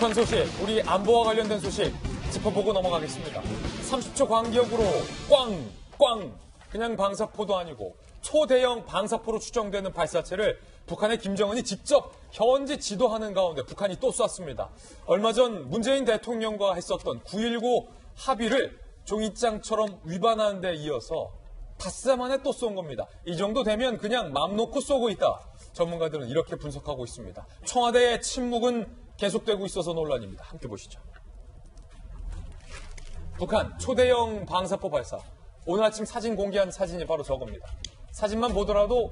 북한 소식, 우리 안보와 관련된 소식 짚어보고 넘어가겠습니다. 30초 간격으로 꽝! 그냥 방사포도 아니고 초대형 방사포로 추정되는 발사체를 북한의 김정은이 직접 현지 지도하는 가운데 북한이 또 쐈습니다. 얼마 전 문재인 대통령과 했었던 9.19 합의를 종이장처럼 위반하는 데 이어서 닷새 만에 또 쏜 겁니다. 이 정도 되면 그냥 맘 놓고 쏘고 있다. 전문가들은 이렇게 분석하고 있습니다. 청와대의 침묵은 계속되고 있어서 논란입니다. 함께 보시죠. 북한 초대형 방사포 발사. 오늘 아침 사진 공개한 사진이 바로 저겁니다. 사진만 보더라도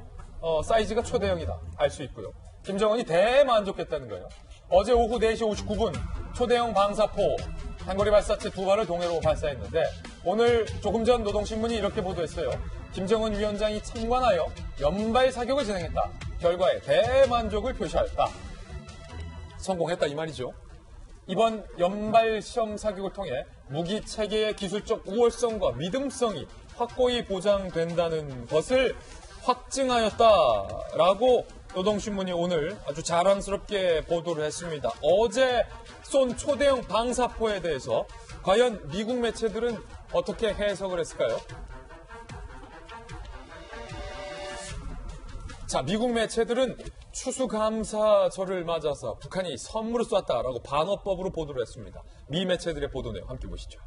사이즈가 초대형이다 알 수 있고요. 김정은이 대만족했다는 거예요. 어제 오후 4시 59분 초대형 방사포 단거리 발사체 2발을 동해로 발사했는데 오늘 조금 전 노동신문이 이렇게 보도했어요. 김정은 위원장이 참관하여 연발 사격을 진행했다. 결과에 대만족을 표시하였다. 성공했다 이 말이죠. 이번 연발 시험 사격을 통해 무기 체계의 기술적 우월성과 믿음성이 확고히 보장된다는 것을 확증하였다라고 노동신문이 오늘 아주 자랑스럽게 보도를 했습니다. 어제 쏜 초대형 방사포에 대해서 과연 미국 매체들은 어떻게 해석을 했을까요? 자, 미국 매체들은 추수감사절을 맞아서 북한이 선물을 쐈다라고 반어법으로 보도를 했습니다. 미 매체들의 보도 내용 함께 보시죠.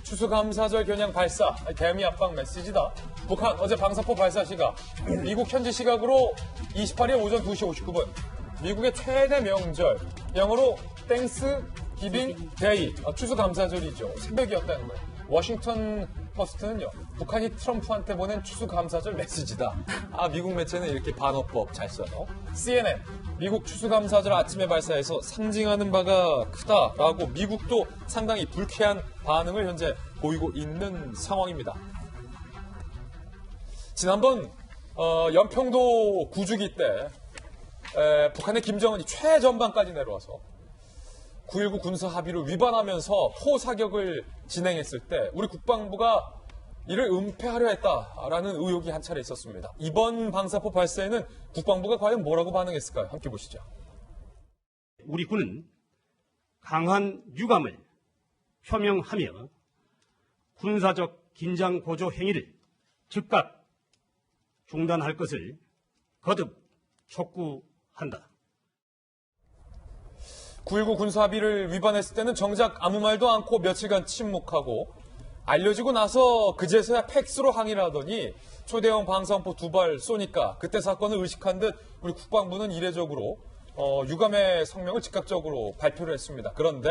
추수감사절 겨냥 발사, 대미 압박 메시지다. 북한 어제 방사포 발사 시각, 미국 현지 시각으로 28일 오전 2시 59분. 미국의 최대 명절, 영어로 땡스 기빙 데이, 추수감사절이죠. 새벽이었다는 거예요. 워싱턴 포스트는요, 북한이 트럼프한테 보낸 추수감사절 메시지다. 미국 매체는 이렇게 반어법 잘 써요. CNN, 미국 추수감사절 아침에 발사해서 상징하는 바가 크다라고 미국도 상당히 불쾌한 반응을 현재 보이고 있는 상황입니다. 지난번 연평도 구주기 때 북한의 김정은이 최전방까지 내려와서 9.19 군사 합의를 위반하면서 포사격을 진행했을 때 우리 국방부가 이를 은폐하려 했다라는 의혹이 한 차례 있었습니다. 이번 방사포 발사에는 국방부가 과연 뭐라고 반응했을까요? 함께 보시죠. 우리 군은 강한 유감을 표명하며 군사적 긴장 고조 행위를 즉각 중단할 것을 거듭 촉구한다. 9.19 군사합의를 위반했을 때는 정작 아무 말도 않고 며칠간 침묵하고 알려지고 나서 그제서야 팩스로 항의를 하더니 초대형 방사포 2발 쏘니까 그때 사건을 의식한 듯 우리 국방부는 이례적으로 유감의 성명을 즉각적으로 발표를 했습니다. 그런데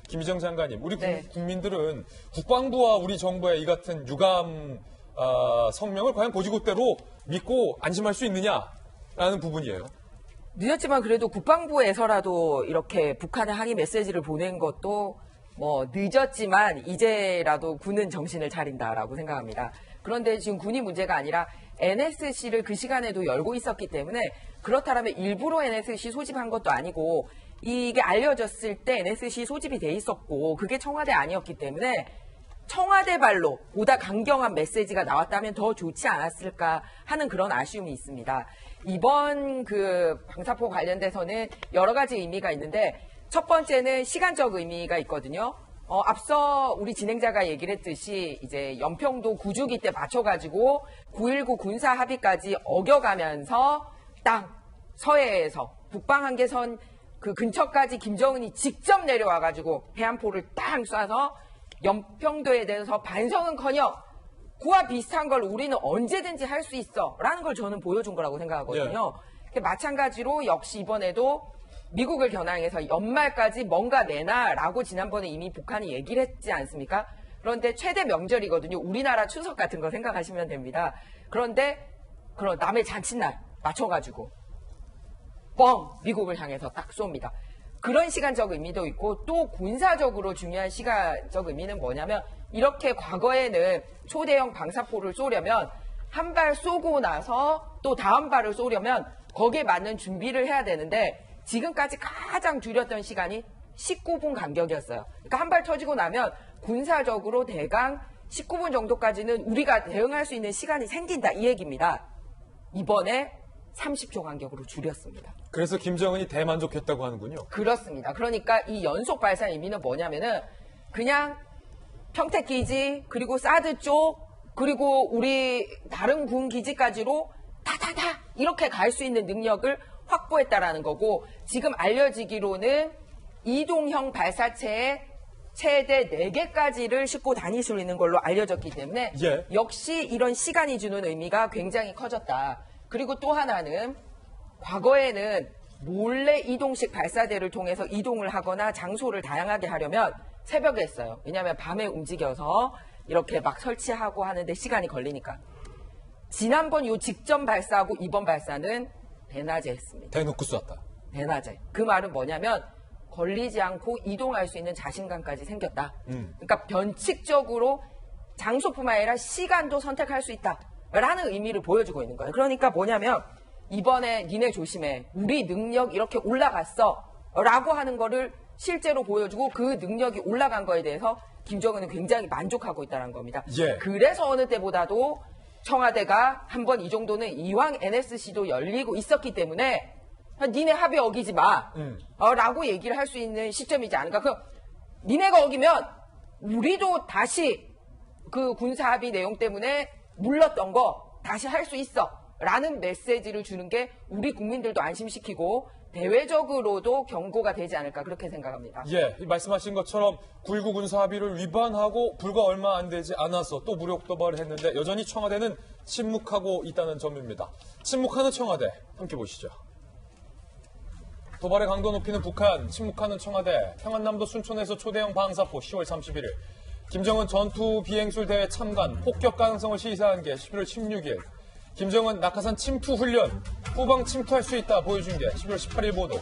김희정 장관님, 우리 국민들은 국방부와 우리 정부의 이 같은 유감 성명을 과연 고지고대로 믿고 안심할 수 있느냐라는 부분이에요. 늦었지만 그래도 국방부에서라도 이렇게 북한의 항의 메시지를 보낸 것도 늦었지만 이제라도 군은 정신을 차린다라고 생각합니다. 그런데 지금 군이 문제가 아니라 NSC를 그 시간에도 열고 있었기 때문에 그렇다면 일부러 NSC 소집한 것도 아니고 이게 알려졌을 때 NSC 소집이 돼 있었고 그게 청와대 아니었기 때문에 청와대 발로 보다 강경한 메시지가 나왔다면 더 좋지 않았을까 하는 그런 아쉬움이 있습니다. 이번 그 방사포 관련돼서는 여러 가지 의미가 있는데 첫 번째는 시간적 의미가 있거든요. 앞서 우리 진행자가 얘기를 했듯이 이제 연평도 구주기 때 맞춰가지고 9.19 군사 합의까지 어겨가면서 땅 서해에서 북방 한계선 그 근처까지 김정은이 직접 내려와가지고 해안포를 땅 쏴서 연평도에 대해서 반성은커녕 그와 비슷한 걸 우리는 언제든지 할 수 있어 라는 걸 저는 보여준 거라고 생각하거든요. 마찬가지로 역시 이번에도 미국을 겨냥해서 연말까지 뭔가 내놔라고 지난번에 이미 북한이 얘기를 했지 않습니까? 그런데 최대 명절이거든요. 우리나라 추석 같은 거 생각하시면 됩니다. 그런데 그런 남의 잔칫날 맞춰가지고 미국을 향해서 딱 쏩니다. 그런 시간적 의미도 있고 또 군사적으로 중요한 시간적 의미는 뭐냐면 이렇게 과거에는 초대형 방사포를 쏘려면 한 발 쏘고 나서 또 다음 발을 쏘려면 거기에 맞는 준비를 해야 되는데 지금까지 가장 줄였던 시간이 19분 간격이었어요. 그러니까 한 발 터지고 나면 군사적으로 대강 19분 정도까지는 우리가 대응할 수 있는 시간이 생긴다 이 얘기입니다. 이번에 30초 간격으로 줄였습니다. 그래서 김정은이 대만족했다고 하는군요. 그렇습니다. 그러니까 이 연속 발사 의미는 뭐냐면은 그냥 평택기지 그리고 사드 쪽 그리고 우리 다른 군 기지까지로 다다다 이렇게 갈 수 있는 능력을 확보했다라는 거고 지금 알려지기로는 이동형 발사체에 최대 4개까지를 싣고 다닐 수 있는 걸로 알려졌기 때문에 예. 역시 이런 시간이 주는 의미가 굉장히 커졌다. 그리고 또 하나는 과거에는 몰래 이동식 발사대를 통해서 이동을 하거나 장소를 다양하게 하려면 새벽에 했어요. 왜냐하면 밤에 움직여서 이렇게 막 설치하고 하는데 시간이 걸리니까. 지난번 요 직전 발사하고 이번 발사는 대낮에 했습니다. 대놓고 쐈다. 대낮에. 그 말은 뭐냐면 걸리지 않고 이동할 수 있는 자신감까지 생겼다. 그러니까 변칙적으로 장소뿐만 아니라 시간도 선택할 수 있다라는 의미를 보여주고 있는 거예요. 그러니까 뭐냐면 이번에 니네 조심해. 우리 능력 이렇게 올라갔어. 라고 하는 거를 실제로 보여주고 그 능력이 올라간 거에 대해서 김정은은 굉장히 만족하고 있다는 겁니다. 예. 그래서 어느 때보다도 청와대가 한번 이 정도는 이왕 NSC도 열리고 있었기 때문에 니네 합의 어기지 마. 라고 얘기를 할 수 있는 시점이지 않을까. 그럼 니네가 어기면 우리도 다시 그 군사 합의 내용 때문에 물렀던 거 다시 할 수 있어. 라는 메시지를 주는 게 우리 국민들도 안심시키고 대외적으로도 경고가 되지 않을까 그렇게 생각합니다. 예, 이 말씀하신 것처럼 9.19 군사 합의를 위반하고 불과 얼마 안 되지 않아서 또 무력 도발을 했는데 여전히 청와대는 침묵하고 있다는 점입니다. 침묵하는 청와대 함께 보시죠. 도발의 강도 높이는 북한, 침묵하는 청와대, 평안남도 순천에서 초대형 방사포 10월 31일, 김정은 전투 비행술 대회 참관, 폭격 가능성을 시사한 게 11월 16일, 김정은 낙하산 침투 훈련, 후방 침투할 수 있다 보여준 게 11월 18일 보도,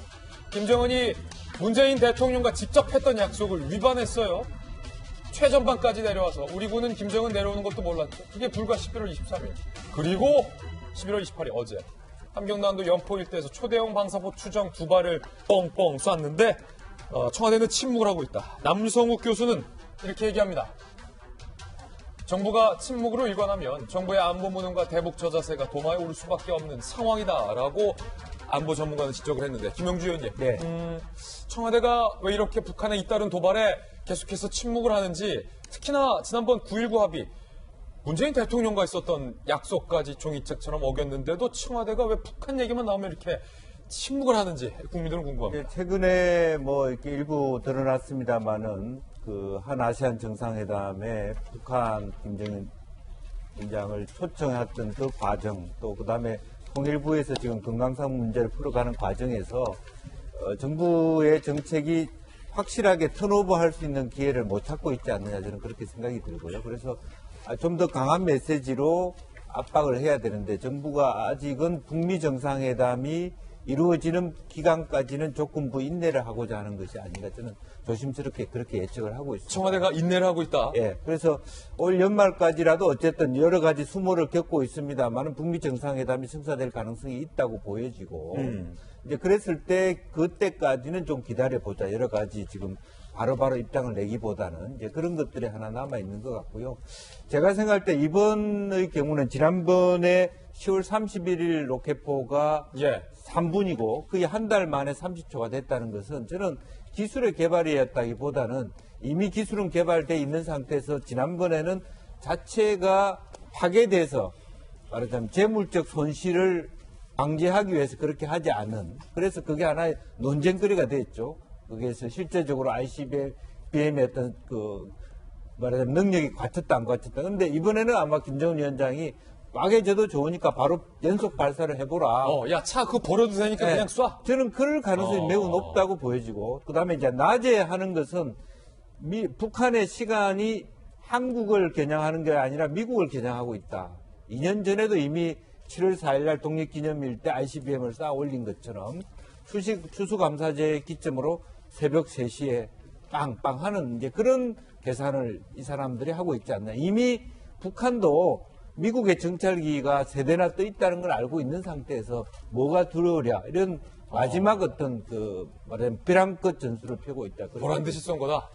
김정은이 문재인 대통령과 직접 했던 약속을 위반했어요. 최전방까지 내려와서 우리 군은 김정은 내려오는 것도 몰랐죠. 그게 불과 11월 23일. 그리고 11월 28일 어제 함경남도 연포 일대에서 초대형 방사포 추정 2발을 뻥뻥 쐈는데 청와대는 침묵을 하고 있다. 남성욱 교수는 이렇게 얘기합니다. 정부가 침묵으로 일관하면 정부의 안보 무능과 대북 저자세가 도마에 오를 수밖에 없는 상황이다라고 안보 전문가는 지적을 했는데 김영주 의원님, 네. 청와대가 왜 이렇게 북한에 잇따른 도발에 계속해서 침묵을 하는지 특히나 지난번 9.19 합의 문재인 대통령과 있었던 약속까지 종이책처럼 어겼는데도 청와대가 왜 북한 얘기만 나오면 이렇게 침묵을 하는지 국민들은 궁금합니다. 최근에 뭐 이렇게 일부 드러났습니다만은 그 한 아시안 정상회담에 북한 김정은 위원장을 초청했던 그 과정 또 그다음에 통일부에서 지금 금강산 문제를 풀어가는 과정에서 정부의 정책이 확실하게 턴오버할 수 있는 기회를 못 찾고 있지 않느냐 저는 그렇게 생각이 들고요. 그래서 좀 더 강한 메시지로 압박을 해야 되는데 정부가 아직은 북미 정상회담이 이루어지는 기간까지는 조건부 인내를 하고자 하는 것이 아닌가 저는 조심스럽게 그렇게 예측을 하고 있습니다. 청와대가 인내를 하고 있다. 예, 그래서 올 연말까지라도 어쨌든 여러 가지 수모를 겪고 있습니다만은 북미 정상회담이 성사될 가능성이 있다고 보여지고 이제 그랬을 때 그때까지는 좀 기다려 보자. 여러 가지 지금 바로바로 입장을 내기보다는 이제 그런 것들이 하나 남아 있는 것 같고요. 제가 생각할 때 이번의 경우는 지난번에 10월 31일 로켓포가 예. 3분이고 그게 한 달 만에 30초가 됐다는 것은 저는 기술의 개발이었다기보다는 이미 기술은 개발되어 있는 상태에서 지난번에는 자체가 파괴돼서 말하자면 재물적 손실을 방지하기 위해서 그렇게 하지 않은 그래서 그게 하나의 논쟁거리가 됐죠. 거기에서 실제적으로 ICBM의 어떤 그 말하자면 능력이 갖췄다 안 갖췄다. 그런데 이번에는 아마 김정은 위원장이 막해져도 좋으니까 바로 연속 발사를 해보라. 야, 차 그거 버려도 되니까 네. 그냥 쏴. 저는 그럴 가능성이 매우 높다고 보여지고, 그 다음에 이제 낮에 하는 것은 북한의 시간이 한국을 겨냥하는 게 아니라 미국을 겨냥하고 있다. 2년 전에도 이미 7월 4일날 독립기념일 때 ICBM을 쌓아 올린 것처럼 추수감사제 기점으로 새벽 3시에 빵빵 하는 이제 그런 계산을 이 사람들이 하고 있지 않나. 이미 북한도 미국의 정찰기가 3대나 떠 있다는 걸 알고 있는 상태에서 뭐가 두려우랴 이런 마지막 어떤 그 말하자면 벼랑끝 전술을 펴고 있다. 보란 듯이 쏜 거다.